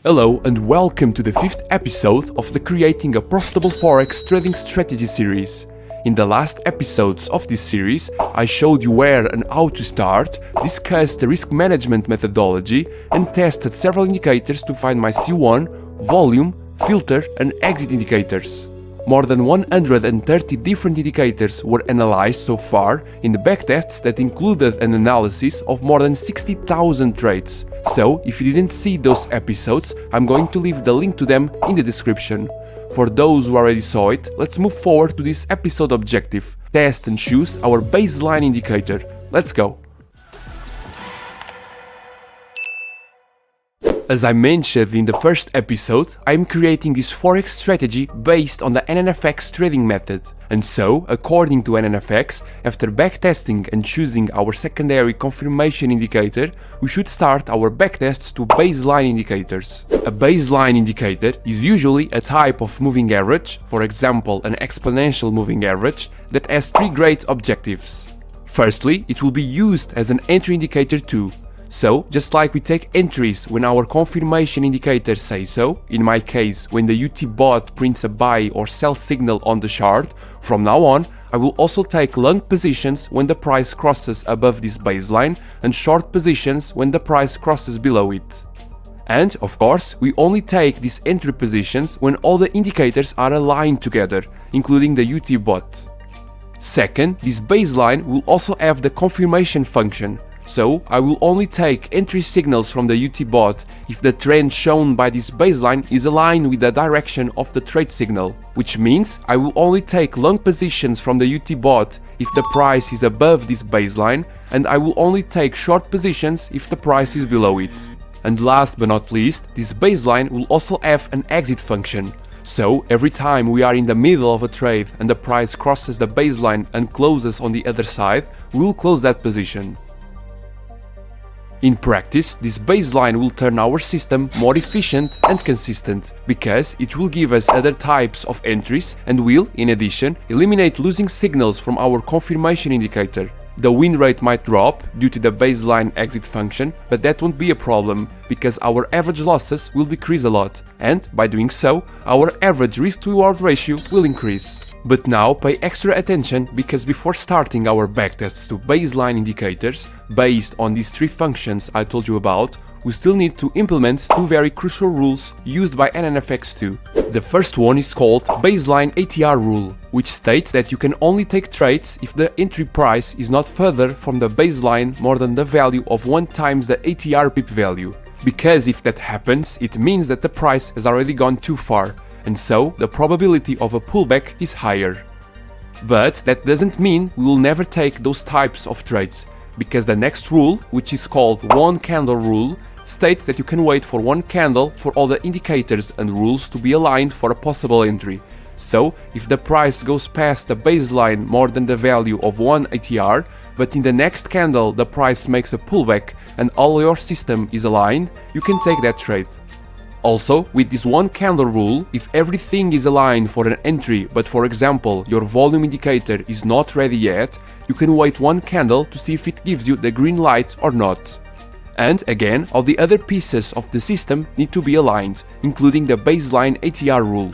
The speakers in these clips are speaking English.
Hello and welcome to the 5th episode of the Creating a Profitable Forex Trading Strategy series. In the last episodes of this series, I showed you where and how to start, discussed the risk management methodology, and tested several indicators to find my C1, volume, filter, and exit indicators. More than 130 different indicators were analyzed so far in the backtests that included an analysis of more than 60,000 trades. So, if you didn't see those episodes, I'm going to leave the link to them in the description. For those who already saw it, let's move forward to this episode objective: test and choose our baseline indicator. Let's go! As I mentioned in the first episode, I am creating this Forex strategy based on the NNFX trading method. And so, according to NNFX, after backtesting and choosing our secondary confirmation indicator, we should start our backtests to baseline indicators. A baseline indicator is usually a type of moving average, for example an exponential moving average, that has three great objectives. Firstly, it will be used as an entry indicator too. So, just like we take entries when our confirmation indicators say so, in my case when the UT bot prints a buy or sell signal on the chart, from now on I will also take long positions when the price crosses above this baseline and short positions when the price crosses below it. And, of course, we only take these entry positions when all the indicators are aligned together, including the UT bot. Second, this baseline will also have the confirmation function. So, I will only take entry signals from the UT bot if the trend shown by this baseline is aligned with the direction of the trade signal, which means I will only take long positions from the UT bot if the price is above this baseline, and I will only take short positions if the price is below it. And last but not least, this baseline will also have an exit function. So, every time we are in the middle of a trade and the price crosses the baseline and closes on the other side, we will close that position. In practice, this baseline will turn our system more efficient and consistent, because it will give us other types of entries and will, in addition, eliminate losing signals from our confirmation indicator. The win rate might drop due to the baseline exit function, but that won't be a problem, because our average losses will decrease a lot, and by doing so, our average risk-to-reward ratio will increase. But now pay extra attention, because before starting our backtests to baseline indicators, based on these three functions I told you about, we still need to implement two very crucial rules used by NNFX too. The first one is called Baseline ATR Rule, which states that you can only take trades if the entry price is not further from the baseline more than the value of 1 times the ATR pip value. Because if that happens, it means that the price has already gone too far, and so the probability of a pullback is higher. But that doesn't mean we will never take those types of trades, because the next rule, which is called one candle rule, states that you can wait for one candle for all the indicators and rules to be aligned for a possible entry. So, if the price goes past the baseline more than the value of 1 ATR, but in the next candle the price makes a pullback and all your system is aligned, you can take that trade. Also, with this one candle rule, if everything is aligned for an entry, but for example your volume indicator is not ready yet, you can wait one candle to see if it gives you the green light or not. And again, all the other pieces of the system need to be aligned, including the baseline ATR rule.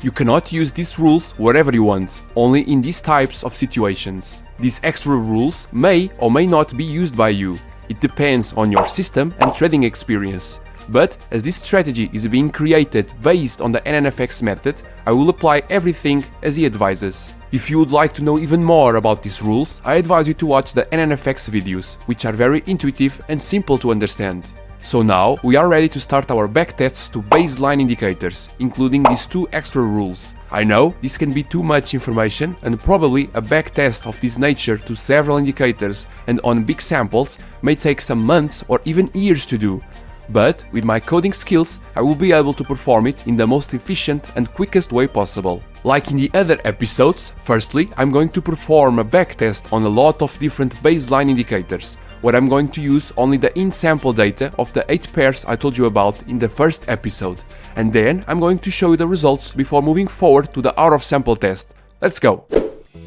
You cannot use these rules wherever you want, only in these types of situations. These extra rules may or may not be used by you. It depends on your system and trading experience. But as this strategy is being created based on the NNFX method, I will apply everything as he advises. If you would like to know even more about these rules, I advise you to watch the NNFX videos, which are very intuitive and simple to understand. So now we are ready to start our backtests to baseline indicators, including these two extra rules. I know this can be too much information, and probably a backtest of this nature to several indicators and on big samples may take some months or even years to do. But with my coding skills, I will be able to perform it in the most efficient and quickest way possible. Like in the other episodes, firstly, I'm going to perform a backtest on a lot of different baseline indicators, where I'm going to use only the in-sample data of the 8 pairs I told you about in the first episode. And then I'm going to show you the results before moving forward to the out-of-sample test. Let's go!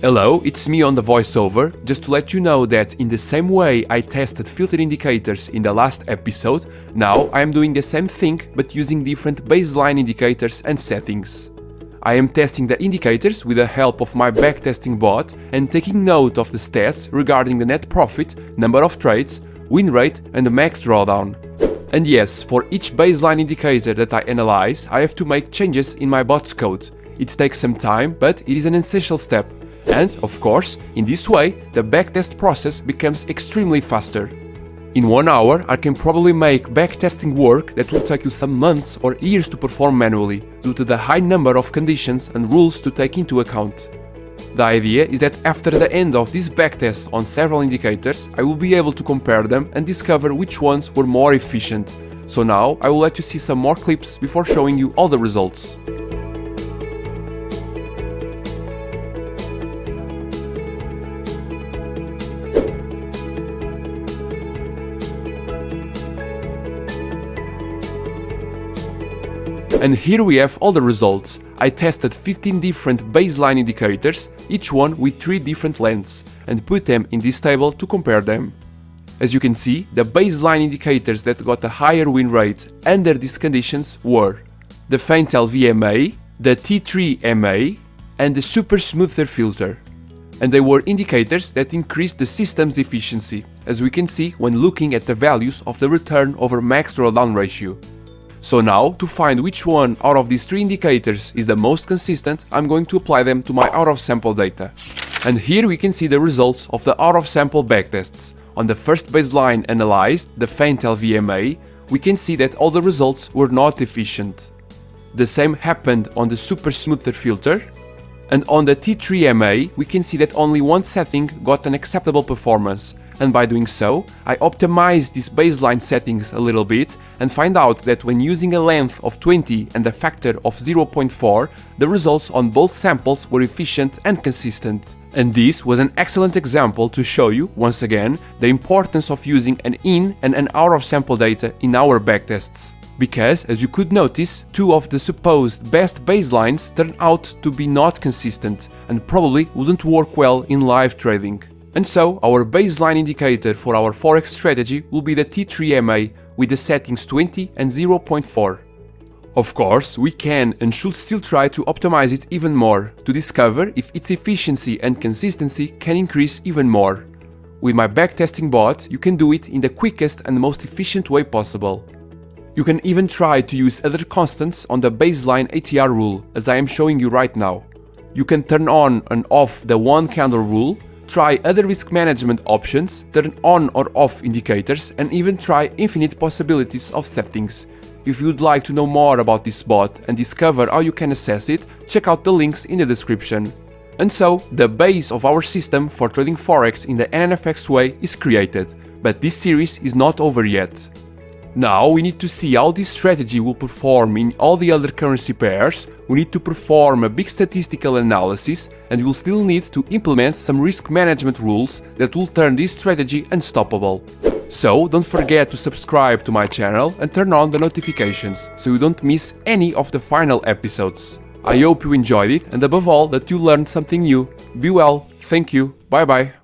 Hello, it's me on the voiceover, just to let you know that in the same way I tested filter indicators in the last episode, now I am doing the same thing but using different baseline indicators and settings. I am testing the indicators with the help of my backtesting bot and taking note of the stats regarding the net profit, number of trades, win rate and the max drawdown. And yes, for each baseline indicator that I analyze, I have to make changes in my bot's code. It takes some time, but it is an essential step. And, of course, in this way, the backtest process becomes extremely faster. In 1 hour, I can probably make backtesting work that will take you some months or years to perform manually, due to the high number of conditions and rules to take into account. The idea is that after the end of these backtests on several indicators, I will be able to compare them and discover which ones were more efficient. So now, I will let you see some more clips before showing you all the results. And here we have all the results. I tested 15 different baseline indicators, each one with 3 different lengths, and put them in this table to compare them. As you can see, the baseline indicators that got a higher win rate under these conditions were the Faintel VMA, the T3MA, and the Super Smoother filter. And they were indicators that increased the system's efficiency, as we can see when looking at the values of the return over max drawdown ratio. So now, to find which one out of these 3 indicators is the most consistent, I'm going to apply them to my out-of-sample data. And here we can see the results of the out-of-sample backtests. On the first baseline analyzed, the Faintel VMA, we can see that all the results were not efficient. The same happened on the Super Smoother filter. And on the T3MA, we can see that only one setting got an acceptable performance. And by doing so, I optimized these baseline settings a little bit and find out that when using a length of 20 and a factor of 0.4, the results on both samples were efficient and consistent. And this was an excellent example to show you, once again, the importance of using an in and an out of sample data in our backtests. Because, as you could notice, 2 of the supposed best baselines turned out to be not consistent and probably wouldn't work well in live trading. And so, our baseline indicator for our Forex strategy will be the T3MA with the settings 20 and 0.4. Of course, we can and should still try to optimize it even more, to discover if its efficiency and consistency can increase even more. With my backtesting bot, you can do it in the quickest and most efficient way possible. You can even try to use other constants on the baseline ATR rule, as I am showing you right now. You can turn on and off the 1 candle rule, try other risk management options, turn on or off indicators, and even try infinite possibilities of settings. If you would like to know more about this bot and discover how you can assess it, check out the links in the description. And so, the base of our system for trading Forex in the NNFX way is created, but this series is not over yet. Now we need to see how this strategy will perform in all the other currency pairs, we need to perform a big statistical analysis, and we'll still need to implement some risk management rules that will turn this strategy unstoppable. So don't forget to subscribe to my channel and turn on the notifications so you don't miss any of the final episodes. I hope you enjoyed it and above all that you learned something new. Be well, thank you, bye bye.